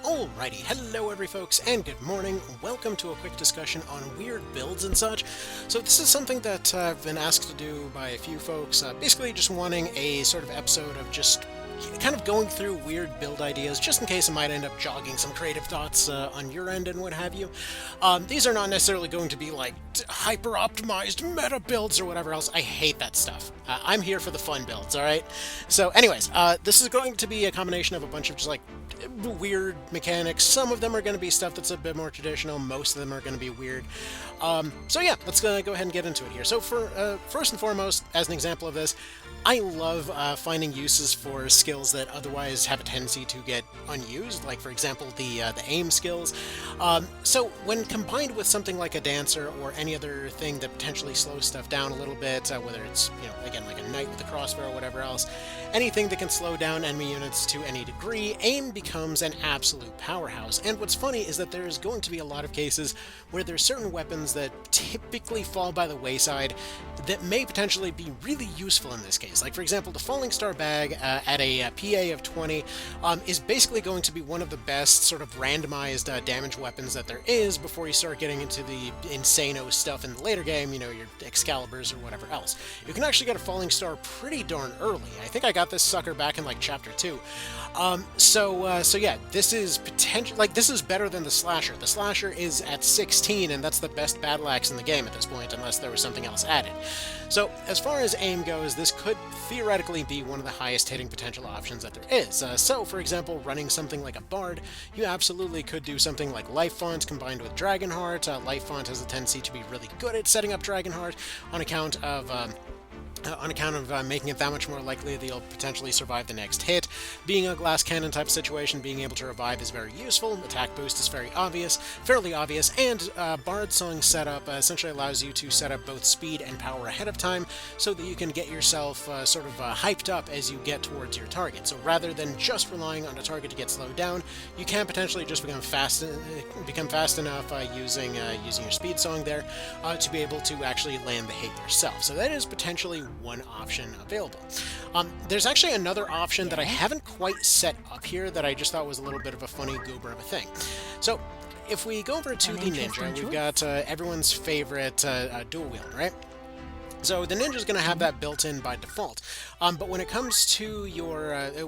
Alrighty, hello every folks, and good morning. Welcome to a quick discussion on weird builds and such. So this is something that I've been asked to do by a few folks, basically just wanting a sort of episode of just kind of going through weird build ideas, just in case it might end up jogging some creative thoughts on your end and what have you. These are not necessarily going to be like hyper-optimized meta builds or whatever else. I hate that stuff. I'm here for the fun builds, alright? So anyways, this is going to be a combination of a bunch of just like weird mechanics. Some of them are going to be stuff that's a bit more traditional. Most of them are going to be weird. So yeah, let's go ahead and get into it here. So for first and foremost, as an example of this, I love finding uses for skills that otherwise have a tendency to get unused, like for example the aim skills. So when combined with something like a dancer or any other thing that potentially slows stuff down a little bit, whether it's, you know, again, like a knight with a crossbow or whatever else, anything that can slow down enemy units to any degree, aim becomes an absolute powerhouse. And what's funny is that there's going to be a lot of cases where there's certain weapons that typically fall by the wayside that may potentially be really useful in this case. Like for example, the Falling Star Bag at a PA of 20 is basically going to be one of the best sort of randomized damage weapons that there is before you start getting into the insano stuff in the later game, you know, your Excaliburs or whatever else. You can actually get a Falling Star pretty darn early. I think I got this sucker back in like chapter 2. So yeah, this is this is better than the Slasher. The Slasher is at 16, and that's the best battle axe in the game at this point, unless there was something else added. So as far as aim goes, this could theoretically be one of the highest hitting potential options that there is. So for example, running something like a Bard, you absolutely could do something like Life Font combined with Dragonheart. Life Font has a tendency to be really good at setting up Dragonheart on account of making it that much more likely that you'll potentially survive the next hit. Being a glass cannon type of situation, being able to revive is very useful. Attack boost is fairly obvious, and Bard Song setup essentially allows you to set up both speed and power ahead of time so that you can get yourself sort of hyped up as you get towards your target. So rather than just relying on a target to get slowed down, you can potentially just become fast enough using your speed song there to be able to actually land the hit yourself. So that is potentially one option available. There's actually another option that I haven't quite set up here that I just thought was a little bit of a funny goober of a thing. So if we go over to the Ninja, we've got everyone's favorite dual wield, right? So the Ninja's going to have that built in by default, but when it comes to your the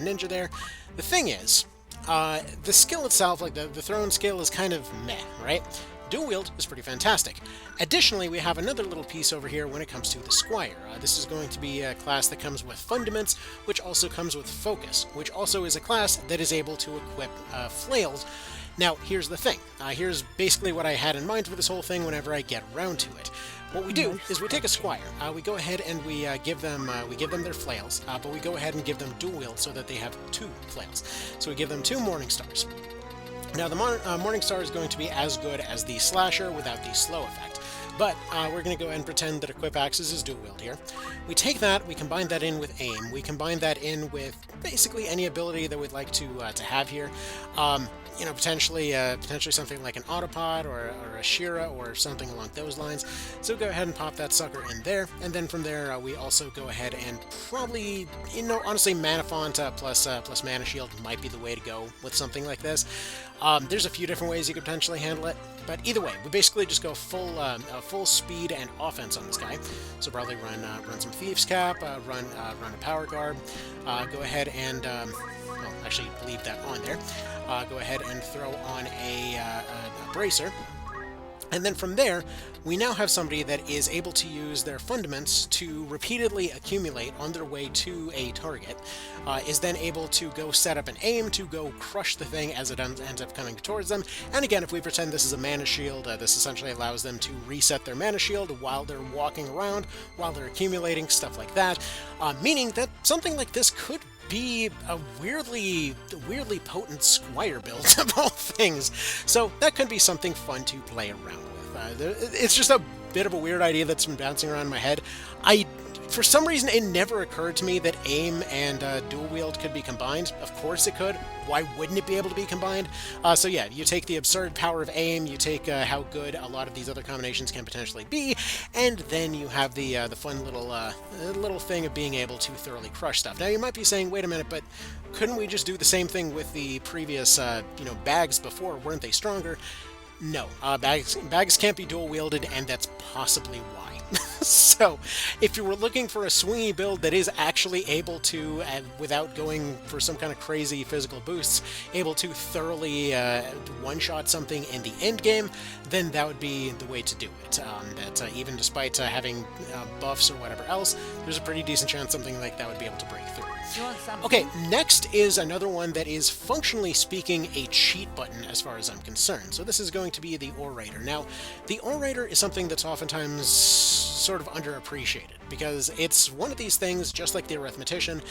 Ninja there, the thing is, the skill itself, like the thrown skill, is kind of meh, right? Dual wield is pretty fantastic. Additionally, we have another little piece over here when it comes to the Squire. This is going to be a class that comes with Fundaments, which also comes with Focus, which also is a class that is able to equip flails. Now, here's the thing. Here's basically what I had in mind for this whole thing whenever I get around to it. What we do is we take a Squire, we go ahead and we give them their flails, but we go ahead and give them dual wield so that they have 2 flails. So we give them 2 Morning Stars. Now, the Morning Star is going to be as good as the Slasher without the slow effect, but we're going to go ahead and pretend that Equip Axes is dual wield here. We take that, we combine that in with aim, we combine that in with basically any ability that we'd like to have here. You know, potentially something like an Autopod or a Shira or something along those lines. So go ahead and pop that sucker in there, and then from there we also go ahead and probably, you know, honestly, Mana Font plus Mana Shield might be the way to go with something like this. There's a few different ways you could potentially handle it, but either way, we basically just go full speed and offense on this guy. So probably run some Thieves Cap, run a Power Guard, go ahead and well, actually leave that on there. Go ahead and throw on a Bracer. And then from there, we now have somebody that is able to use their Fundaments to repeatedly accumulate on their way to a target, is then able to go set up an aim to go crush the thing as it ends up coming towards them. And again, if we pretend this is a Mana Shield, this essentially allows them to reset their Mana Shield while they're walking around, while they're accumulating, stuff like that, meaning that something like this could be a weirdly potent Squire build of all things. So that could be something fun to play around with. It's just a bit of a weird idea that's been bouncing around in my head. For some reason, it never occurred to me that aim and dual wield could be combined. Of course it could. Why wouldn't it be able to be combined? So yeah, you take the absurd power of aim, you take how good a lot of these other combinations can potentially be, and then you have the fun little thing of being able to thoroughly crush stuff. Now you might be saying, wait a minute, but couldn't we just do the same thing with the previous bags before? Weren't they stronger? No, bags can't be dual wielded, and that's possibly why. So, if you were looking for a swingy build that is actually able to, without going for some kind of crazy physical boosts, able to thoroughly one-shot something in the end game, then that would be the way to do it. Even despite having buffs or whatever else, there's a pretty decent chance something like that would be able to break through. Okay, next is another one that is, functionally speaking, a cheat button as far as I'm concerned. So this is going to be the Orator. Now, the Orator is something that's oftentimes sort of underappreciated, because it's one of these things, just like the Arithmetician,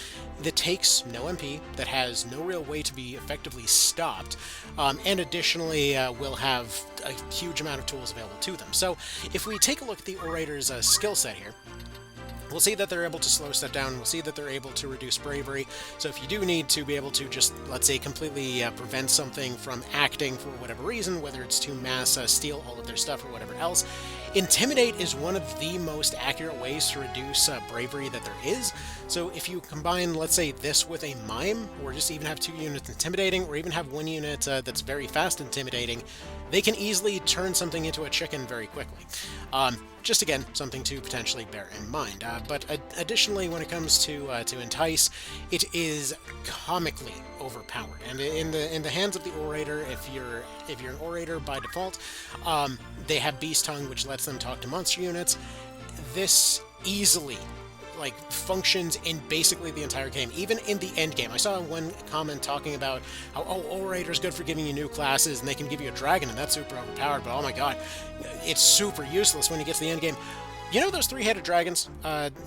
that takes no MP, that has no real way to be effectively stopped, and additionally will have a huge amount of tools available to them. So if we take a look at the Orator's skill set here, we'll see that they're able to slow stuff down. We'll see that they're able to reduce bravery. So if you do need to be able to just, let's say, completely prevent something from acting for whatever reason, whether it's to mass steal all of their stuff or whatever else, Intimidate is one of the most accurate ways to reduce bravery that there is. So if you combine, let's say, this with a Mime, or just even have 2 units Intimidating, or even have 1 unit that's very fast Intimidating, they can easily turn something into a chicken very quickly. Just again, something to potentially bear in mind. But additionally, when it comes to Entice, it is comically overpowered. And in the hands of the Orator, if you're an Orator by default, they have Beast Tongue, which lets them talk to monster units. This easily functions in basically the entire game, even in the end game. I saw one comment talking about how, Orator's good for giving you new classes, and they can give you a dragon, and that's super overpowered, but oh my god, it's super useless when you get to the end game. You know those 3-headed dragons,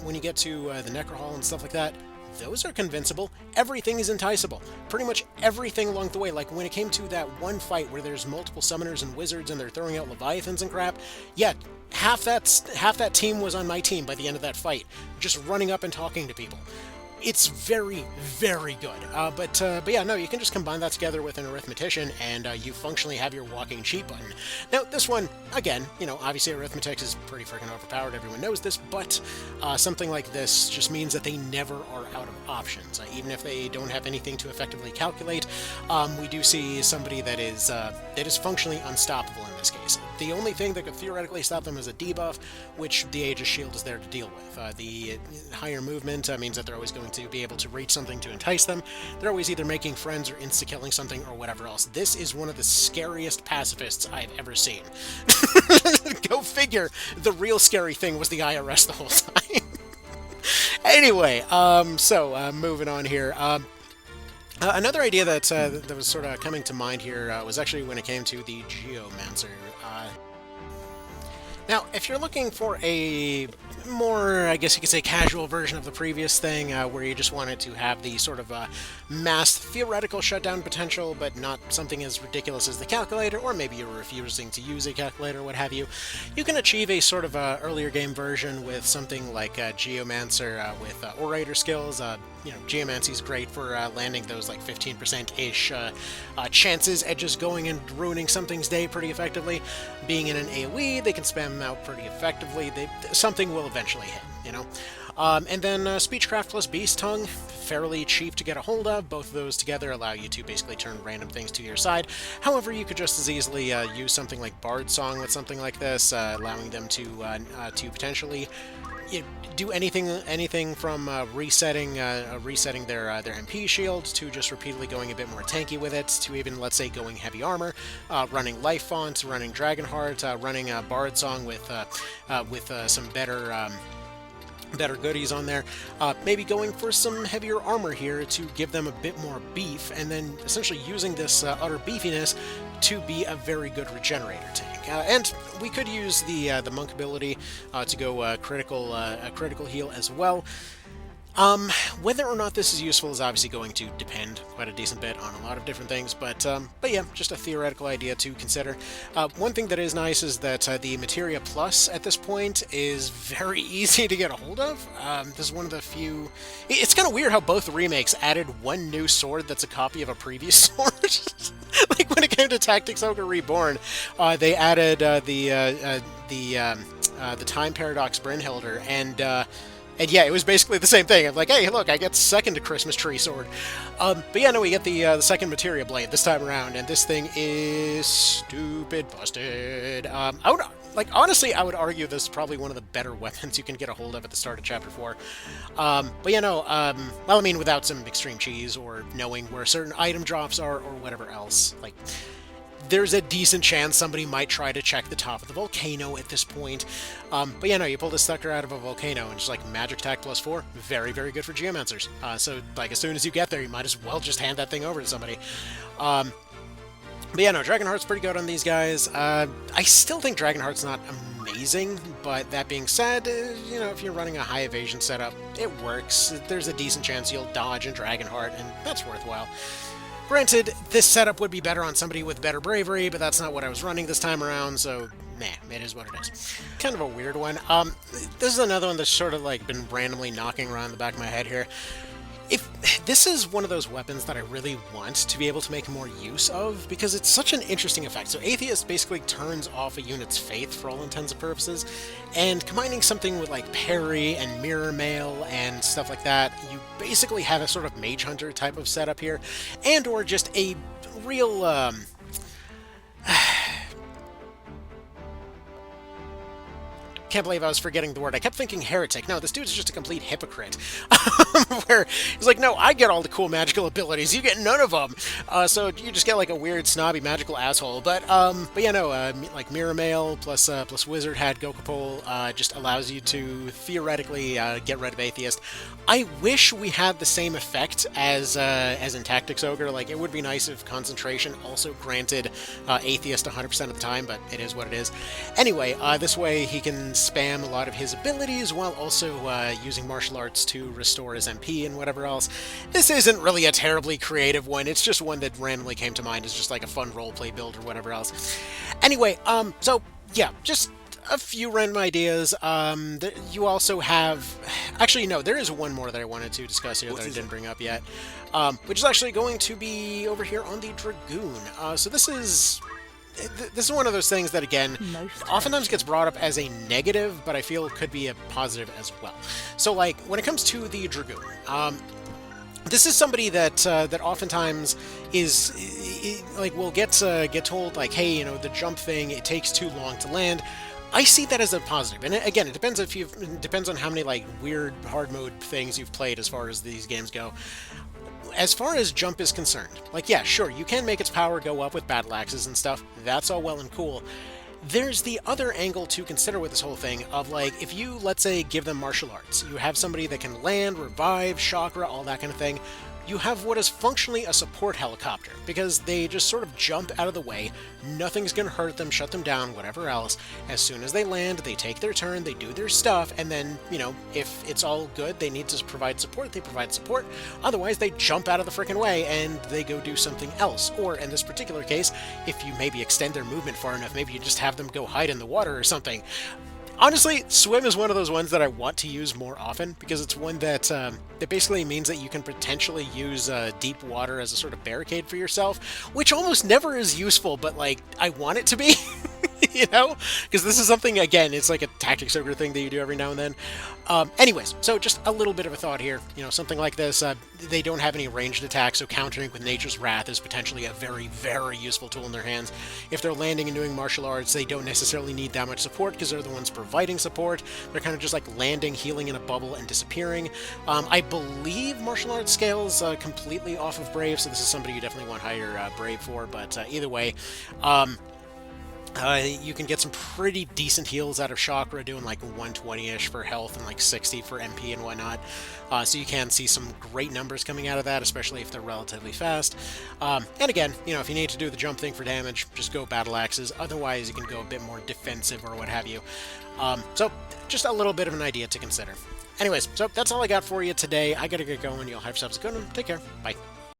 when you get to the Necro Hall and stuff like that? Those are convincible. Everything is enticeable. Pretty much everything along the way. Like when it came to that one fight where there's multiple summoners and wizards and they're throwing out leviathans and crap, yeah, half that team was on my team by the end of that fight, just running up and talking to people. It's very, very good. But yeah, no, you can just combine that together with an Arithmetician, and you functionally have your walking cheat button. Now, this one, again, obviously Arithmetic is pretty freaking overpowered, everyone knows this, but something like this just means that they never are out of options. Even if they don't have anything to effectively calculate, we do see somebody that is functionally unstoppable in this case. The only thing that could theoretically stop them is a debuff, which the Aegis Shield is there to deal with. The higher movement means that they're always going to be able to reach something to entice them. They're always either making friends or insta-killing something or whatever else. This is one of the scariest pacifists I've ever seen. Go figure, the real scary thing was the IRS the whole time. Anyway, moving on here. Another idea that was sort of coming to mind here was actually when it came to the Geomancer. Now, if you're looking for a more, I guess you could say, casual version of the previous thing, where you just wanted to have the sort of mass theoretical shutdown potential, but not something as ridiculous as the calculator, or maybe you're refusing to use a calculator, or what have you, you can achieve a sort of earlier game version with something like Geomancer with Orator skills. Geomancy is great for landing those 15%-ish chances at just going and ruining something's day pretty effectively. Being in an AoE, they can spam them out pretty effectively. Something will eventually hit, and then Speechcraft plus Beast Tongue, fairly cheap to get a hold of. Both of those together allow you to basically turn random things to your side. However, you could just as easily use something like Bard Song with something like this, allowing them to potentially do anything from resetting their MP shield to just repeatedly going a bit more tanky with it, to even, let's say, going heavy armor, running Life Font, running Dragonheart, running Bard Song with some better goodies on there, maybe going for some heavier armor here to give them a bit more beef, and then essentially using this utter beefiness to be a very good regenerator tank. And we could use the monk ability to go critical heal as well. Whether or not this is useful is obviously going to depend quite a decent bit on a lot of different things, but yeah, just a theoretical idea to consider. One thing that is nice is that the Materia Plus at this point is very easy to get a hold of. This is one of the few... It's kind of weird how both remakes added one new sword that's a copy of a previous sword. Like when it came to Tactics Ogre Reborn, they added the Time Paradox Brynhilder, and yeah, it was basically the same thing. I'm like, hey, look, I get second Christmas tree sword. But yeah, no, we get the second Materia Blade this time around, and this thing is stupid busted. I would, like, honestly, I would argue this is probably one of the better weapons you can get a hold of at the start of Chapter 4. But yeah, no, well, I mean, without some extreme cheese or knowing where certain item drops are or whatever else, like... There's a decent chance somebody might try to check the top of the volcano at this point. But yeah, no, you pull this sucker out of a volcano and just like magic attack +4, very, very good for Geomancers. So like as soon as you get there, you might as well just hand that thing over to somebody. But yeah, no, Dragonheart's pretty good on these guys. I still think Dragonheart's not amazing, but that being said, you know, if you're running a high evasion setup, it works. There's a decent chance you'll dodge in Dragonheart, and that's worthwhile. Granted, this setup would be better on somebody with better bravery, but that's not what I was running this time around, so nah, it is what it is. Kind of a weird one. This is another one that's sort of like been randomly knocking around the back of my head here. If this is one of those weapons that I really want to be able to make more use of, because it's such an interesting effect. So Atheist basically turns off a unit's faith for all intents and purposes, and combining something with like parry and mirror mail and stuff like that, you basically have a sort of mage hunter type of setup here, and or just a real can't believe I was forgetting the word. I kept thinking heretic. No, this dude's just a complete hypocrite. Where he's like, no, I get all the cool magical abilities. You get none of them. So you just get like a weird, snobby, magical asshole. But yeah, no, like Mirror Mail plus Wizard Hat Gokupol just allows you to theoretically get rid of Atheist. I wish we had the same effect as in Tactics Ogre. Like, it would be nice if Concentration also granted Atheist 100% of the time, but it is what it is. Anyway, this way he can spam a lot of his abilities while also using martial arts to restore his MP and whatever else. This isn't really a terribly creative one. It's just one that randomly came to mind as just like a fun roleplay build or whatever else. Anyway, so yeah, just a few random ideas. You also have... Actually, no, there is one more that I wanted to discuss here that I didn't bring up yet, which is actually going to be over here on the Dragoon. So this is one of those things that, again, oftentimes gets brought up as a negative, but I feel could be a positive as well. So, like, when it comes to the Dragoon, this is somebody that that oftentimes is like will get told, like, hey, you know, the jump thing, it takes too long to land. I see that as a positive, and again, it depends on how many like weird hard mode things you've played as far as these games go. As far as jump is concerned, like, yeah, sure, you can make its power go up with battle axes and stuff. That's all well and cool. There's the other angle to consider with this whole thing of, like, if you, let's say, give them martial arts, you have somebody that can land, revive, chakra, all that kind of thing. You have what is functionally a support helicopter, because they just sort of jump out of the way, nothing's going to hurt them, shut them down, whatever else. As soon as they land, they take their turn, they do their stuff, and then, you know, if it's all good, they need to provide support, they provide support. Otherwise, they jump out of the frickin' way, and they go do something else. Or, in this particular case, if you maybe extend their movement far enough, maybe you just have them go hide in the water or something. Honestly, Swim is one of those ones that I want to use more often, because it's one that that basically means that you can potentially use deep water as a sort of barricade for yourself, which almost never is useful, but, like, I want it to be. You know? Because this is something, again, it's like a Tactics Ogre thing that you do every now and then. Anyways, so just a little bit of a thought here. You know, something like this, they don't have any ranged attacks, so countering with Nature's Wrath is potentially a very, very useful tool in their hands. If they're landing and doing martial arts, they don't necessarily need that much support, because they're the ones providing support. They're kind of just like landing, healing in a bubble, and disappearing. I believe martial arts scales completely off of Brave, so this is somebody you definitely want higher Brave for, but either way, You can get some pretty decent heals out of Chakra, doing like 120-ish for health and like 60 for MP and whatnot. So you can see some great numbers coming out of that, especially if they're relatively fast. And again, if you need to do the jump thing for damage, just go Battle Axes. Otherwise, you can go a bit more defensive or what have you. So just a little bit of an idea to consider. Anyways, so that's all I got for you today. I gotta get going. You'll have yourselves a good one. Take care. Bye.